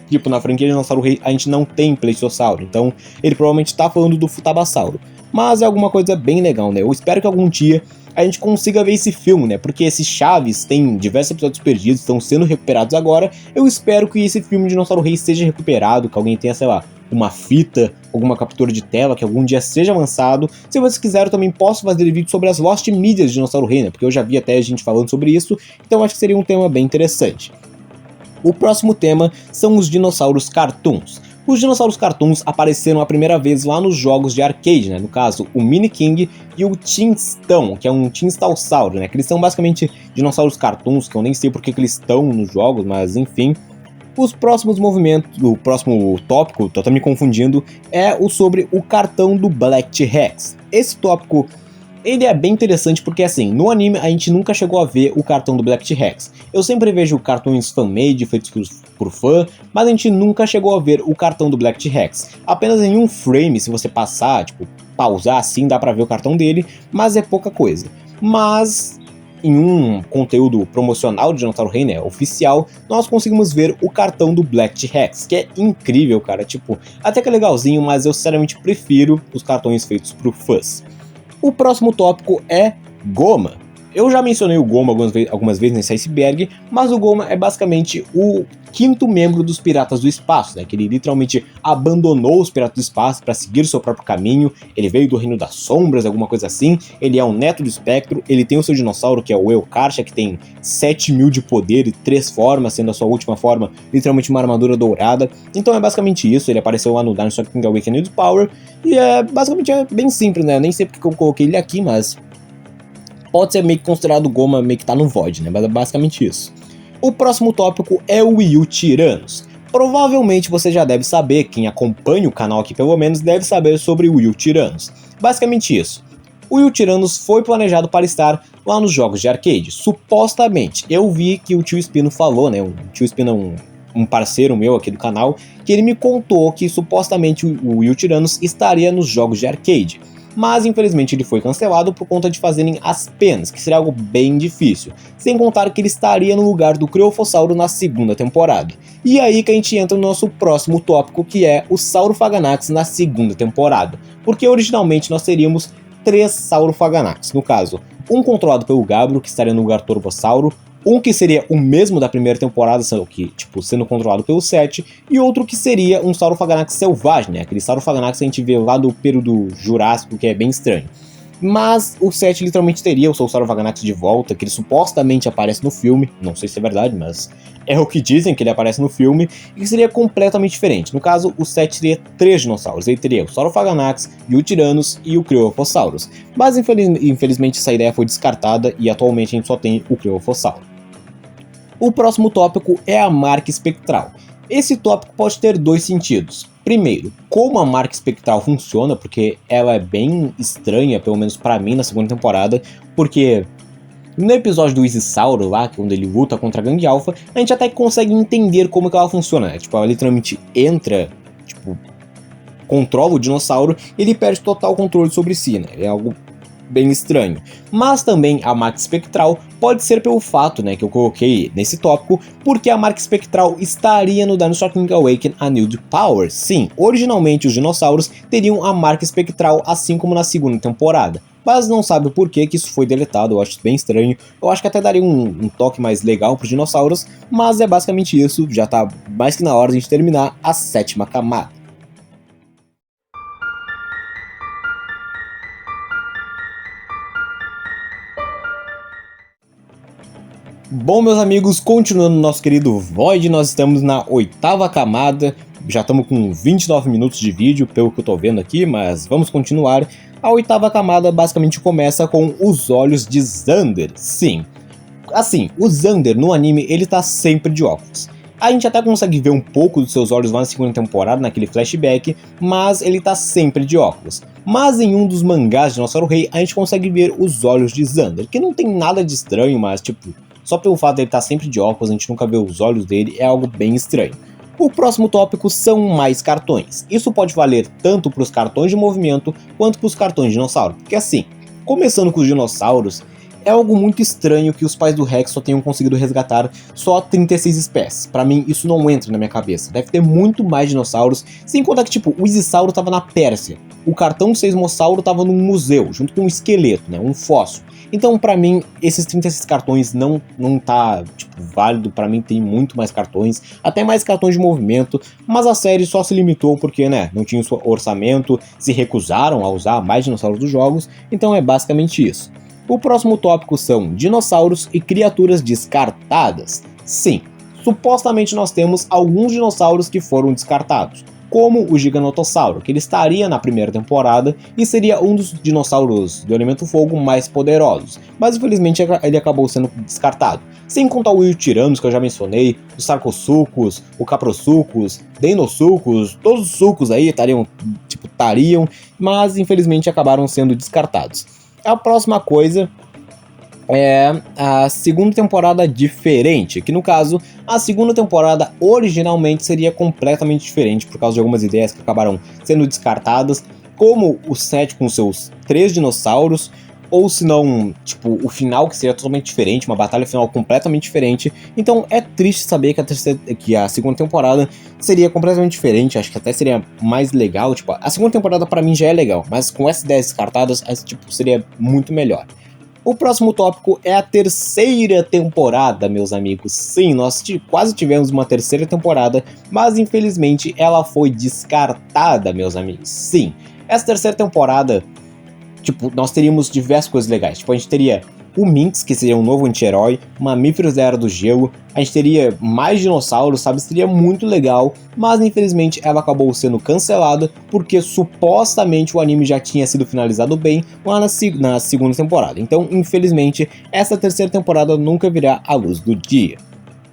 tipo, na franquia de Dinossauro Rei a gente não tem Plesiosauro, então ele provavelmente está falando do Futabasauro. Mas é alguma coisa bem legal, né? Eu espero que algum dia a gente consiga ver esse filme, né? Porque esses Chaves tem diversos episódios perdidos, estão sendo recuperados agora. Eu espero que esse filme de Dinossauro Rei seja recuperado, que alguém tenha, sei lá, uma fita, alguma captura de tela, que algum dia seja lançado. Se vocês quiserem, eu também posso fazer vídeo sobre as Lost Medias de Dinossauro Rei, né? Porque eu já vi até gente falando sobre isso, então acho que seria um tema bem interessante. O próximo tema são os dinossauros cartoons. Os dinossauros cartoons apareceram a primeira vez lá nos jogos de arcade, né? No caso, o Mini King e o Tinstão, que é um Tinstalsauro, né? Que eles são basicamente dinossauros cartoons, que eu nem sei porque que eles estão nos jogos, mas enfim. Os próximos movimentos, o próximo tópico, tô até me confundindo, é o sobre o cartão do Black T-Rex. Esse tópico ele é bem interessante porque, assim, no anime a gente nunca chegou a ver o cartão do Black T-Rex. Eu sempre vejo cartões fan-made feitos por fã, mas a gente nunca chegou a ver o cartão do Black T-Rex. Apenas em um frame, se você passar, tipo, pausar assim, dá pra ver o cartão dele, mas é pouca coisa. Mas em um conteúdo promocional de Dinossauro Rei, né, oficial, nós conseguimos ver o cartão do Black T-Rex, que é incrível, cara, tipo, até que é legalzinho, mas eu sinceramente prefiro os cartões feitos por fãs. O próximo tópico é Goma. Eu já mencionei o Goma algumas vezes nesse iceberg, mas o Goma é basicamente o quinto membro dos Piratas do Espaço, né? Que ele literalmente abandonou os Piratas do Espaço para seguir o seu próprio caminho. Ele veio do Reino das Sombras, alguma coisa assim. Ele é um neto do Espectro. Ele tem o seu dinossauro, que é o Eukarcha, que tem 7.000 de poder e 3 formas, sendo a sua última forma literalmente uma armadura dourada. Então é basicamente isso. Ele apareceu lá no Dinosaur King Awakened Power. E basicamente é bem simples, né? Eu nem sei porque eu coloquei ele aqui, mas pode ser meio que considerado Goma, meio que tá no Void, né? Mas é basicamente isso. O próximo tópico é o Yutyrannus. Provavelmente você já deve saber, quem acompanha o canal aqui pelo menos, deve saber sobre o Yutyrannus. Basicamente isso. O Yutyrannus foi planejado para estar lá nos jogos de arcade. Supostamente, eu vi que o tio Espino falou, né? O tio Espino é um parceiro meu aqui do canal, que ele me contou que supostamente o Yutyrannus estaria nos jogos de arcade. Mas infelizmente ele foi cancelado por conta de fazerem as penas, que seria algo bem difícil, sem contar que ele estaria no lugar do Criofossauro na segunda temporada. E aí que a gente entra no nosso próximo tópico, que é o Saurophaganax na segunda temporada, porque originalmente nós teríamos 3 Saurophaganax, no caso, um controlado pelo Gabro, que estaria no lugar do Torvossauro, um que seria o mesmo da primeira temporada, sendo controlado pelo 7, e outro que seria um Saurophaganax selvagem, né? Aquele Saurophaganax que a gente vê lá do período Jurássico, que é bem estranho. Mas o 7 literalmente teria o seu Saurophaganax de volta, que ele supostamente aparece no filme, não sei se é verdade, mas é o que dizem que ele aparece no filme, e que seria completamente diferente. No caso, o 7 teria 3 dinossauros, ele teria o Saurophaganax, o Yutyrannus e o Criofossaurus. Mas infelizmente essa ideia foi descartada e atualmente a gente só tem o Criofossauro. O próximo tópico é a marca espectral. Esse tópico pode ter 2 sentidos. Primeiro, como a marca espectral funciona, porque ela é bem estranha, pelo menos pra mim, na segunda temporada, porque no episódio do Isisauro lá, quando ele luta contra a Gangue Alpha, a gente até consegue entender como que ela funciona, né? Tipo, ela literalmente entra, tipo, controla o dinossauro, ele perde total controle sobre si, né? É algo bem estranho. Mas também a marca espectral pode ser pelo fato, né, que eu coloquei nesse tópico, porque a marca espectral estaria no Dinosaur King Awaken A New Power. Sim, originalmente os dinossauros teriam a marca espectral, assim como na segunda temporada. Mas não sabe o porquê que isso foi deletado, eu acho bem estranho. Eu acho que até daria um toque mais legal para os dinossauros, mas é basicamente isso, já tá mais que na hora de a gente terminar a 7ª camada. Bom, meus amigos, continuando nosso querido Void, nós estamos na 8ª camada, já estamos com 29 minutos de vídeo, pelo que eu tô vendo aqui, mas vamos continuar. A 8ª camada basicamente começa com os olhos de Xander. Sim, assim, o Xander no anime, ele tá sempre de óculos. A gente até consegue ver um pouco dos seus olhos lá na segunda temporada, naquele flashback, mas ele tá sempre de óculos. Mas em um dos mangás de Dinossauro Rei, a gente consegue ver os olhos de Xander, que não tem nada de estranho, mas tipo, só pelo fato de ele estar sempre de óculos, a gente nunca vê os olhos dele, é algo bem estranho. O próximo tópico são mais cartões. Isso pode valer tanto para os cartões de movimento quanto para os cartões de dinossauro. Porque assim, começando com os dinossauros, é algo muito estranho que os pais do Rex só tenham conseguido resgatar só 36 espécies. Pra mim, isso não entra na minha cabeça. Deve ter muito mais dinossauros, sem contar que, tipo, o Isisauro tava na Pérsia. O cartão do Seismossauro tava num museu, junto com um esqueleto, né, um fóssil. Então, pra mim, esses 36 cartões não tá, tipo, válido. Pra mim tem muito mais cartões, até mais cartões de movimento, mas a série só se limitou porque, né, não tinha o orçamento, se recusaram a usar mais dinossauros dos jogos, então é basicamente isso. O próximo tópico são dinossauros e criaturas descartadas. Sim, supostamente nós temos alguns dinossauros que foram descartados, como o Giganotossauro, que ele estaria na primeira temporada e seria um dos dinossauros do elemento fogo mais poderosos, mas infelizmente ele acabou sendo descartado. Sem contar o Yutirannus, que eu já mencionei, os Sarcosuchus, o Caprosuchus, Deinosuchus, todos os sucos aí estariam, mas infelizmente acabaram sendo descartados. A próxima coisa é a segunda temporada diferente, que no caso, a segunda temporada originalmente seria completamente diferente por causa de algumas ideias que acabaram sendo descartadas, como o set com seus 3 dinossauros, ou se não, tipo, o final que seria totalmente diferente, uma batalha final completamente diferente. Então é triste saber que a segunda temporada seria completamente diferente, acho que até seria mais legal, tipo, a segunda temporada pra mim já é legal, mas com essas ideias descartadas, tipo, seria muito melhor. O próximo tópico é a terceira temporada, meus amigos. Sim, nós quase tivemos uma terceira temporada, mas infelizmente ela foi descartada, meus amigos. Sim, essa terceira temporada, tipo, nós teríamos diversas coisas legais. Tipo, a gente teria o Minx, que seria um novo anti-herói, mamíferos da Era do Gelo, a gente teria mais dinossauros, sabe? Seria muito legal, mas infelizmente ela acabou sendo cancelada, porque supostamente o anime já tinha sido finalizado bem lá na segunda temporada. Então, infelizmente, essa terceira temporada nunca virá à luz do dia.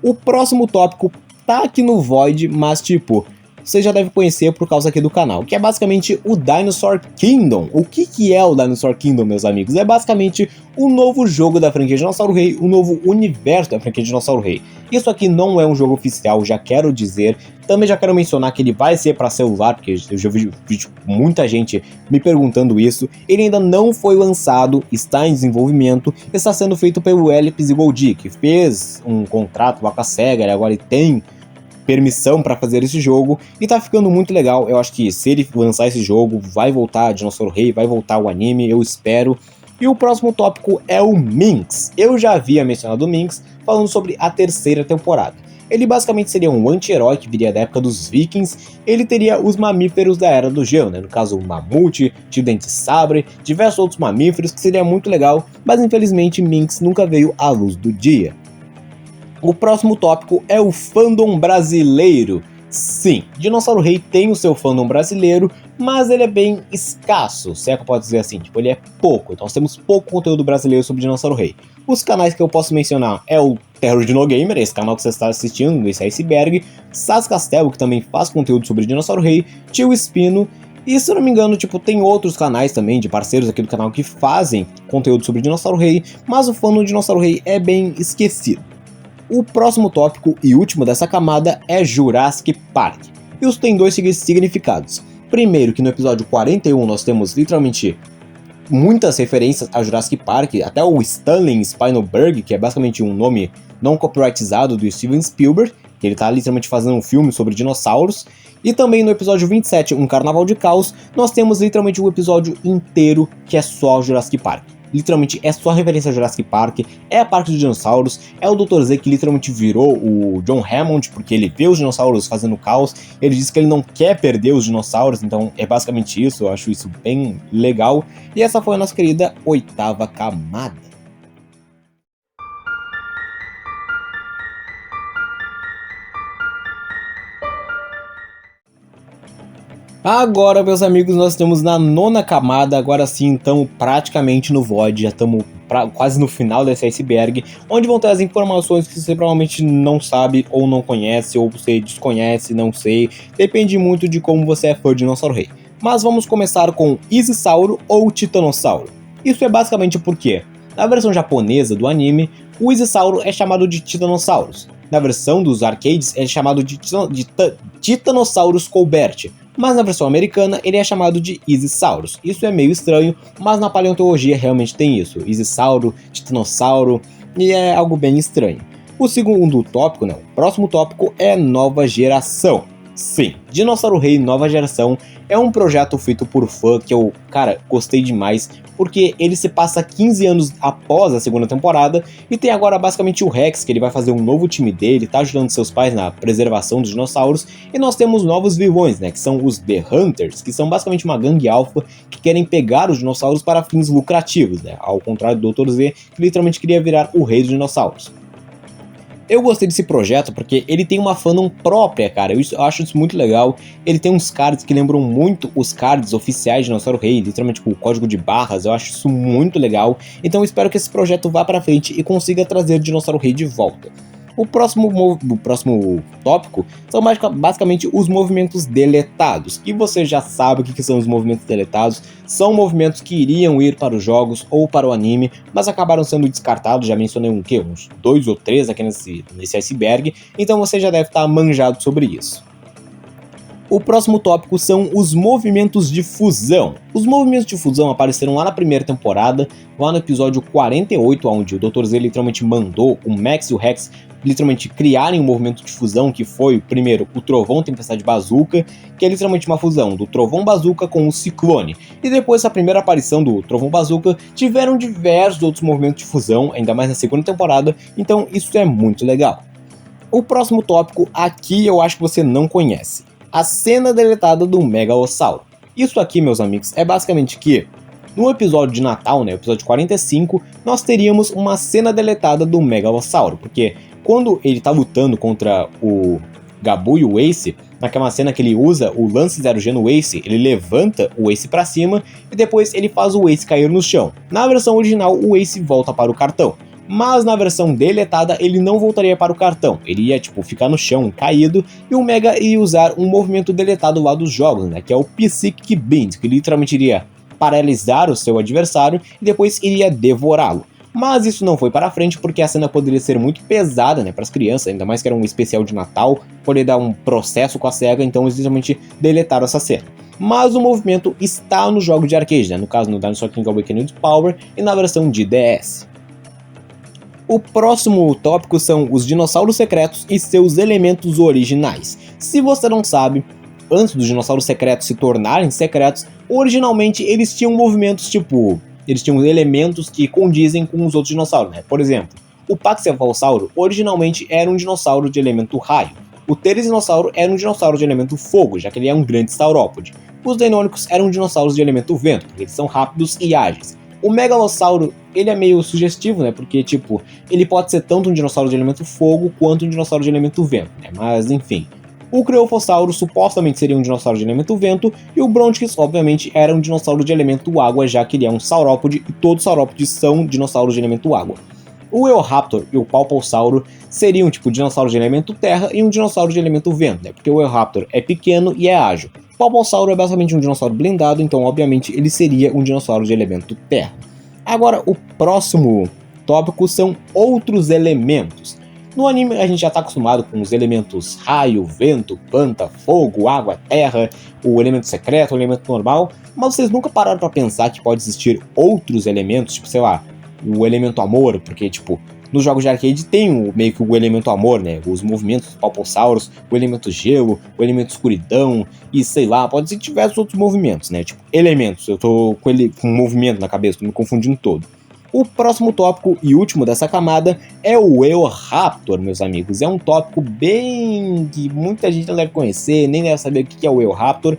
O próximo tópico tá aqui no Void, mas tipo, você já deve conhecer por causa aqui do canal, que é basicamente o Dinosaur Kingdom. O que é o Dinosaur Kingdom, meus amigos? É basicamente um novo jogo da franquia Dinossauro Rei, um novo universo da franquia Dinossauro Rei. Isso aqui não é um jogo oficial, já quero dizer. Também já quero mencionar que ele vai ser para celular, porque eu já vi muita gente me perguntando isso. Ele ainda não foi lançado, está em desenvolvimento, está sendo feito pelo Ellipse Gold, que fez um contrato com a SEGA, e agora ele tem permissão para fazer esse jogo, e tá ficando muito legal. Eu acho que se ele lançar esse jogo, vai voltar Dinossauro Rei, vai voltar o anime, eu espero. E o próximo tópico é o Minx. Eu já havia mencionado o Minx falando sobre a terceira temporada. Ele basicamente seria um anti-herói que viria da época dos Vikings. Ele teria os mamíferos da Era do Gelo, né? No caso o mamute, Tridente Sabre, diversos outros mamíferos, que seria muito legal, mas infelizmente Minx nunca veio à luz do dia. O próximo tópico é o fandom brasileiro. Sim, Dinossauro Rei tem o seu fandom brasileiro, mas ele é bem escasso, se é que eu posso dizer assim, tipo, ele é pouco, então nós temos pouco conteúdo brasileiro sobre Dinossauro Rei. Os canais que eu posso mencionar é o Terror Dino Gamer, esse canal que você está assistindo, esse Iceberg, Sas Castelo, que também faz conteúdo sobre Dinossauro Rei, Tio Espino, e se eu não me engano, tipo, tem outros canais também de parceiros aqui do canal que fazem conteúdo sobre Dinossauro Rei, mas o fandom de Dinossauro Rei é bem esquecido. O próximo tópico e último dessa camada é Jurassic Park. Isso tem dois significados. Primeiro, que no episódio 41 nós temos literalmente muitas referências a Jurassic Park, até o Stanley Spielberg, que é basicamente um nome não copyrightizado do Steven Spielberg, que ele tá literalmente fazendo um filme sobre dinossauros. E também no episódio 27, Um Carnaval de Caos, nós temos literalmente um episódio inteiro que é só Jurassic Park. Literalmente é só referência a Jurassic Park, é a Parque dos Dinossauros, é o Dr. Z que literalmente virou o John Hammond, porque ele vê os dinossauros fazendo caos, ele diz que ele não quer perder os dinossauros, então é basicamente isso, eu acho isso bem legal. E essa foi a nossa querida 8ª camada. Agora, meus amigos, nós estamos na 9ª camada, agora sim estamos praticamente no VOD, já estamos quase no final desse iceberg, onde vão ter as informações que você provavelmente não sabe ou não conhece, ou você desconhece, não sei, depende muito de como você é fã de Dinossauro Rei. Mas vamos começar com Izisauro ou Titanossauro. Isso é basicamente porque, na versão japonesa do anime, o Izisauro é chamado de Titanossauros. Na versão dos arcades, ele é chamado de Titanossauros Colbert. Mas na versão americana ele é chamado de Izisaurus. Isso é meio estranho, mas na paleontologia realmente tem isso. Izisauro, Titanossauro, e é algo bem estranho. O segundo tópico, não, o próximo tópico é nova geração. Sim, Dinossauro Rei Nova Geração é um projeto feito por fã que eu, cara, gostei demais, porque ele se passa 15 anos após a segunda temporada e tem agora basicamente o Rex, que ele vai fazer um novo time dele, tá ajudando seus pais na preservação dos dinossauros, e nós temos novos vilões, né, que são os The Hunters, que são basicamente uma gangue alfa que querem pegar os dinossauros para fins lucrativos, né, ao contrário do Dr. Z, que literalmente queria virar o rei dos dinossauros. Eu gostei desse projeto porque ele tem uma fandom própria, cara, eu acho isso muito legal. Ele tem uns cards que lembram muito os cards oficiais de Dinossauro Rei, literalmente com o código de barras, eu acho isso muito legal. Então eu espero que esse projeto vá pra frente e consiga trazer Dinossauro Rei de volta. O próximo tópico são basicamente os movimentos deletados, que você já sabe o que são os movimentos deletados. São movimentos que iriam ir para os jogos ou para o anime, mas acabaram sendo descartados. Já mencionei uns 2 ou 3 aqui nesse iceberg, então você já deve estar manjado sobre isso. O próximo tópico são os movimentos de fusão. Os movimentos de fusão apareceram lá na primeira temporada, lá no episódio 48, onde o Dr. Z literalmente mandou o Max e o Rex literalmente criarem um movimento de fusão, que foi, primeiro, o Trovão Tempestade Bazooka, que é literalmente uma fusão do Trovão Bazooka com o Ciclone. E depois dessa primeira aparição do Trovão Bazooka, tiveram diversos outros movimentos de fusão, ainda mais na segunda temporada, então isso é muito legal. O próximo tópico aqui eu acho que você não conhece. A cena deletada do Megalossauro. Isso aqui, meus amigos, é basicamente que no episódio de Natal, né, episódio 45, nós teríamos uma cena deletada do Megalossauro, porque quando ele tá lutando contra o Gabu e o Ace, naquela cena que ele usa o Lance 0G no Ace, ele levanta o Ace pra cima e depois ele faz o Ace cair no chão. Na versão original, o Ace volta para o cartão. Mas na versão deletada ele não voltaria para o cartão, ele ia ficar no chão caído e o Mega ia usar um movimento deletado lá dos jogos, né, que é o Psychic Bind, que literalmente iria paralisar o seu adversário e depois iria devorá-lo. Mas isso não foi para frente porque a cena poderia ser muito pesada, né, para as crianças, ainda mais que era um especial de Natal, poderia dar um processo com a SEGA, então eles literalmente deletaram essa cena. Mas o movimento está no jogo de arcade, né, no caso no Dinosaur King Awakening Power e na versão de DS. O próximo tópico são os dinossauros secretos e seus elementos originais. Se você não sabe, antes dos dinossauros secretos se tornarem secretos, originalmente eles tinham movimentos eles tinham elementos que condizem com os outros dinossauros, né? Por exemplo, o Paxephalosauro originalmente era um dinossauro de elemento raio. O Therizinosauro era um dinossauro de elemento fogo, já que ele é um grande saurópode. Os Deinonychus eram dinossauros de elemento vento, porque eles são rápidos e ágeis. O Megalossauro, ele é meio sugestivo, né, porque, ele pode ser tanto um dinossauro de elemento fogo, quanto um dinossauro de elemento vento, né, mas enfim. O Creofossauro supostamente seria um dinossauro de elemento vento, e o Bronchus, obviamente, era um dinossauro de elemento água, já que ele é um saurópode, e todos os saurópodes são dinossauros de elemento água. O Eoraptor e o Paupalsauro seriam um dinossauro de elemento terra e um dinossauro de elemento vento, né, porque o Eoraptor é pequeno e é ágil. O Paupalsauro é basicamente um dinossauro blindado, então obviamente ele seria um dinossauro de elemento terra. Agora, o próximo tópico são outros elementos. No anime a gente já tá acostumado com os elementos raio, vento, planta, fogo, água, terra, o elemento secreto, o elemento normal, mas vocês nunca pararam pra pensar que pode existir outros elementos, tipo, sei lá, o elemento amor, porque, tipo, nos jogos de arcade tem meio que o elemento amor, né? Os movimentos dos Palposaurus, o elemento gelo, o elemento escuridão e sei lá, pode ser diversos outros movimentos, né? Tipo, elementos, eu tô com movimento na cabeça, tô me confundindo todo. O próximo tópico e último dessa camada é o Eoraptor, meus amigos. É um tópico bem que muita gente não deve conhecer, nem deve saber o que é o Eoraptor.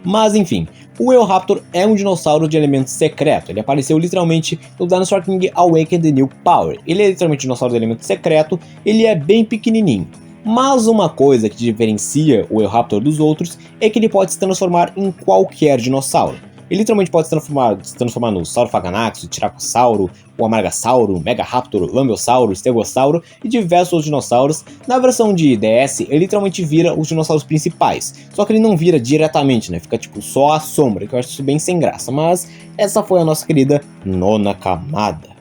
Mas enfim, o Eoraptor é um dinossauro de elemento secreto. Ele apareceu literalmente no Dinosaur King Awaken the New Power. Ele é literalmente um dinossauro de elemento secreto, ele é bem pequenininho. Mas uma coisa que diferencia o Eoraptor dos outros é que ele pode se transformar em qualquer dinossauro. Ele literalmente pode se transformar no Saurophaganax, o Tiracossauro, o Amargasauro, o Megaraptor, o Lambeosauro, o Stegossauro e diversos outros dinossauros. Na versão de DS, ele literalmente vira os dinossauros principais. Só que ele não vira diretamente, né? Fica tipo só a sombra, que eu acho isso bem sem graça. Mas essa foi a nossa querida nona camada.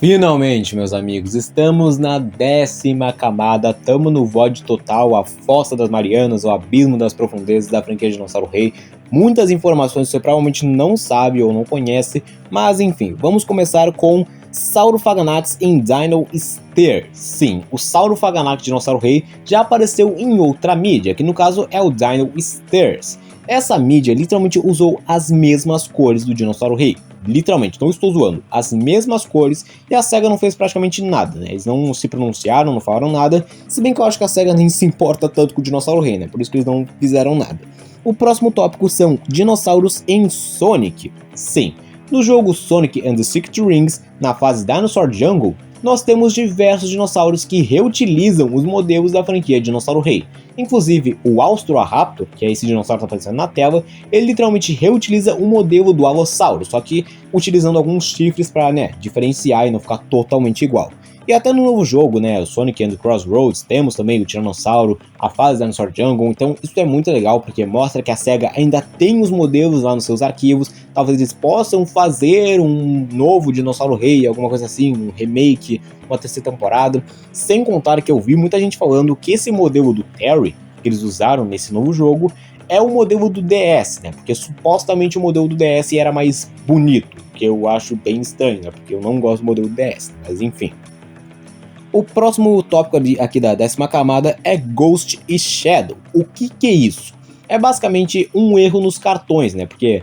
Finalmente, meus amigos, estamos na 10ª camada, estamos no Void Total, a Fossa das Marianas, o Abismo das Profundezas da franquia Dinossauro Rei. Muitas informações que você provavelmente não sabe ou não conhece, mas enfim, vamos começar com Saurophaganax em Dino Steer. Sim, o Saurophaganax Dinossauro Rei já apareceu em outra mídia, que no caso é o Dino Steers. Essa mídia literalmente usou as mesmas cores do Dinossauro Rei. Literalmente, não estou zoando, as mesmas cores, e a SEGA não fez praticamente nada, né? Eles não se pronunciaram, não falaram nada, se bem que eu acho que a SEGA nem se importa tanto com o Dinossauro Rei, né? Por isso que eles não fizeram nada. O próximo tópico são dinossauros em Sonic. Sim, no jogo Sonic and the Secret Rings, na fase Dinosaur Jungle, nós temos diversos dinossauros que reutilizam os modelos da franquia Dinossauro Rei. Inclusive, o Austroraptor, que é esse dinossauro que está aparecendo na tela, ele literalmente reutiliza o modelo do Allosaurus, só que utilizando alguns chifres para, né, diferenciar e não ficar totalmente igual. E até no novo jogo, né, o Sonic and the Crossroads, temos também o Tiranossauro, a fase da Dinosaur Jungle, então isso é muito legal porque mostra que a SEGA ainda tem os modelos lá nos seus arquivos, talvez eles possam fazer um novo Dinossauro Rei, alguma coisa assim, um remake, uma terceira temporada, sem contar que eu vi muita gente falando que esse modelo do Terry, que eles usaram nesse novo jogo, é o modelo do DS, né, porque supostamente o modelo do DS era mais bonito, que eu acho bem estranho, né, porque eu não gosto do modelo do DS, mas enfim. O próximo tópico aqui da 10ª camada é Ghost e Shadow. O que é isso? É basicamente um erro nos cartões, né? Porque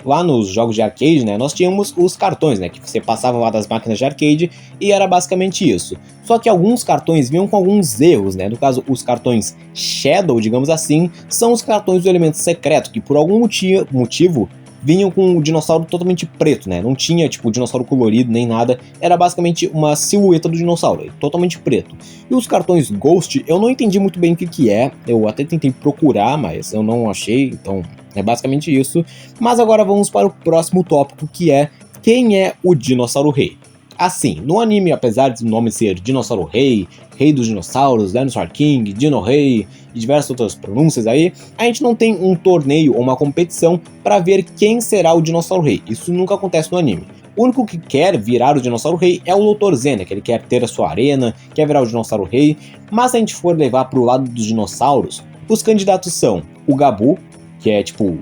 lá nos jogos de arcade, né, nós tínhamos os cartões, né, que você passava lá das máquinas de arcade e era basicamente isso. Só que alguns cartões vinham com alguns erros, né? No caso, os cartões Shadow, digamos assim, são os cartões do elemento secreto, que por algum motivo vinham com o dinossauro totalmente preto, né? Não tinha, tipo, dinossauro colorido nem nada. Era basicamente uma silhueta do dinossauro, totalmente preto. E os cartões Ghost, eu não entendi muito bem o que é. Eu até tentei procurar, mas eu não achei. Então, é basicamente isso. Mas agora vamos para o próximo tópico, que é quem é o Dinossauro Rei? Assim, no anime, apesar do nome ser Dinossauro Rei, Rei dos Dinossauros, Dinosaur King, Dino Rei e diversas outras pronúncias aí, a gente não tem um torneio ou uma competição para ver quem será o Dinossauro Rei. Isso nunca acontece no anime. O único que quer virar o Dinossauro Rei é o Dr. Zena, que ele quer ter a sua arena, quer virar o Dinossauro Rei, mas se a gente for levar pro lado dos dinossauros, os candidatos são o Gabu, que é tipo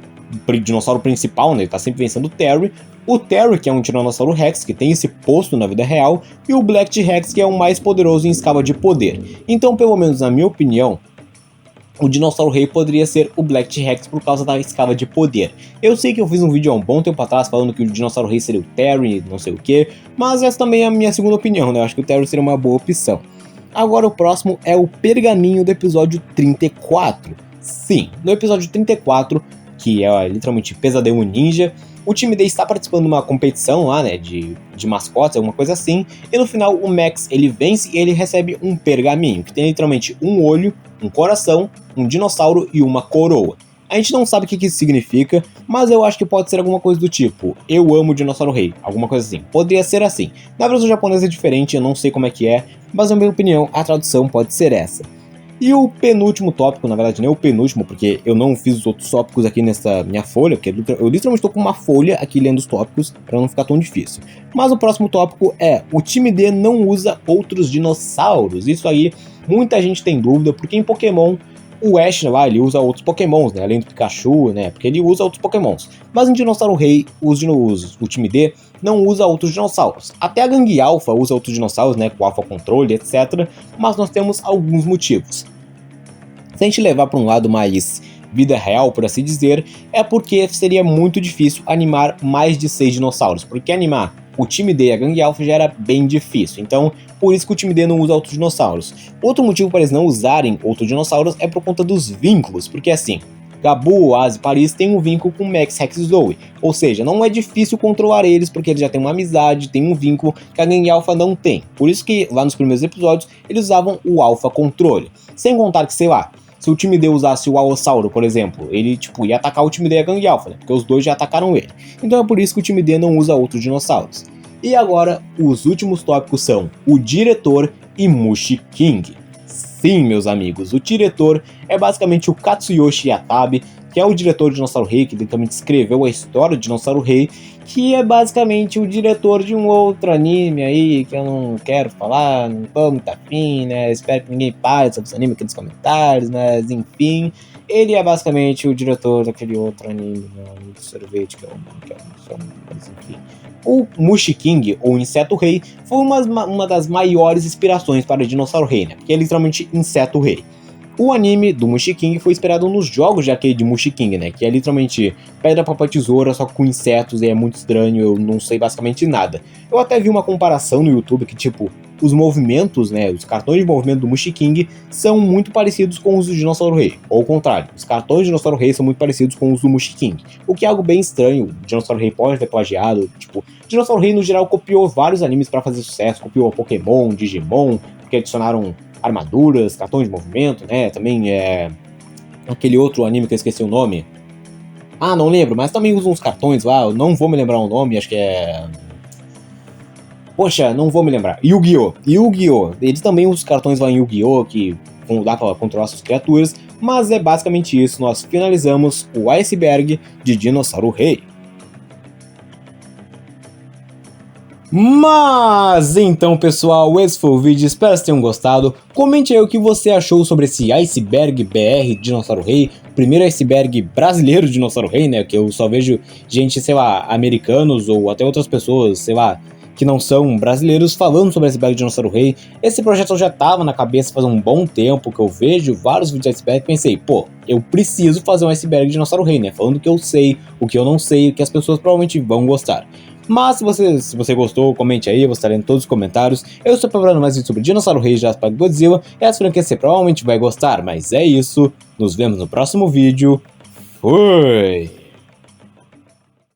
o dinossauro principal, né, ele tá sempre vencendo o Terry, que é um Tiranossauro Rex, que tem esse posto na vida real, e o Black T-Rex, que é o mais poderoso em escala de poder. Então, pelo menos na minha opinião, o Dinossauro Rei poderia ser o Black T-Rex por causa da escala de poder. Eu sei que eu fiz um vídeo há um bom tempo atrás falando que o Dinossauro Rei seria o Terry, não sei o que, mas essa também é a minha segunda opinião, né? Eu acho que o Terry seria uma boa opção. Agora o próximo é o pergaminho do episódio 34. Sim, no episódio 34, que é literalmente Pesadelo Ninja, o time dele está participando de uma competição lá, né, de mascotes, alguma coisa assim, e no final o Max, ele vence e ele recebe um pergaminho, que tem literalmente um olho, um coração, um dinossauro e uma coroa. A gente não sabe o que isso significa, mas eu acho que pode ser alguma coisa do tipo, eu amo o Dinossauro Rei, alguma coisa assim. Poderia ser assim. Na versão japonesa é diferente, eu não sei como é que é, mas na minha opinião a tradução pode ser essa. E o penúltimo tópico, na verdade nem o penúltimo, porque eu não fiz os outros tópicos aqui nessa minha folha, porque eu literalmente estou com uma folha aqui lendo os tópicos para não ficar tão difícil. Mas o próximo tópico é: o time D não usa outros dinossauros. Isso aí muita gente tem dúvida, porque em Pokémon o Ash lá, ele usa outros Pokémons, né? Além do Pikachu, né? Porque ele usa outros Pokémons. Mas em Dinossauro Rei, o time D não usa outros dinossauros. Até a Gangue Alpha usa outros dinossauros, né? Com Alpha Controle, etc. Mas nós temos alguns motivos. Se a gente levar para um lado mais vida real, por assim dizer, é porque seria muito difícil animar mais de 6 dinossauros. Porque animar o time D e a Gangue Alpha já era bem difícil. Então, por isso que o time D não usa outros dinossauros. Outro motivo para eles não usarem outros dinossauros é por conta dos vínculos. Porque assim, Gabu, Oaz e Paris têm um vínculo com Max, Rex e Zoe. Ou seja, não é difícil controlar eles, porque eles já têm uma amizade, têm um vínculo que a Gangue Alpha não tem. Por isso que lá nos primeiros episódios eles usavam o Alpha Controle. Sem contar que, sei lá, se o time D usasse o Alossauro, por exemplo, ele ia atacar o time D e a Gangue Alpha, né? Porque os dois já atacaram ele. Então é por isso que o time D não usa outros dinossauros. E agora, os últimos tópicos são o diretor e Mushi King. Sim, meus amigos, o diretor é basicamente o Katsuyoshi Yatabe, que é o diretor de Dinossauro Rei, que também escreveu a história de Dinossauro Rei, que é basicamente o diretor de um outro anime aí, que eu não quero falar, não tô muito afim, né? Espero que ninguém pare sobre esse anime aqui nos comentários, mas enfim, ele é basicamente o diretor daquele outro anime, do sorvete, que é o mas enfim. O Mushi King, ou Inseto Rei, foi uma das maiores inspirações para Dinossauro Rei, né? Porque é literalmente Inseto Rei. O anime do Mushi King foi inspirado nos jogos de arcade de Mushi King, né? Que é literalmente pedra, papel, tesoura, só com insetos, e é muito estranho, eu não sei basicamente nada. Eu até vi uma comparação no YouTube que, tipo, os movimentos, né? Os cartões de movimento do Mushi King são muito parecidos com os do Dinossauro Rei. Ou ao contrário, os cartões do Dinossauro Rei são muito parecidos com os do Mushi King. O que é algo bem estranho. O Dinossauro Rei pode ter plagiado, tipo, Dinossauro Rei no geral copiou vários animes para fazer sucesso, copiou Pokémon, Digimon, porque adicionaram armaduras, cartões de movimento, né? Também é aquele outro anime que eu esqueci o nome. Ah, não lembro, mas também usam uns cartões lá, eu não vou me lembrar o nome, acho que é... Poxa, não vou me lembrar. Yu-Gi-Oh! Yu-Gi-Oh! Eles também usam os cartões lá em Yu-Gi-Oh! Que vão dar para controlar suas criaturas, mas é basicamente isso, nós finalizamos o iceberg de Dinossauro Rei. Mas então, pessoal, esse foi o vídeo, espero que vocês tenham gostado. Comente aí o que você achou sobre esse iceberg BR de Dinossauro Rei, primeiro iceberg brasileiro de Dinossauro Rei, né, que eu só vejo gente, sei lá, americanos ou até outras pessoas, sei lá, que não são brasileiros falando sobre iceberg de Dinossauro Rei. Esse projeto já estava na cabeça faz um bom tempo, que eu vejo vários vídeos de iceberg e pensei, pô, eu preciso fazer um iceberg de Dinossauro Rei, né, falando o que eu sei, o que eu não sei, o que as pessoas provavelmente vão gostar. Mas se você gostou, comente aí, eu vou estar lendo todos os comentários. Eu estou preparando mais vídeos sobre Dinossauro Rei, Jurassic Godzilla, e essa franquia você provavelmente vai gostar, mas é isso. Nos vemos no próximo vídeo. Fui!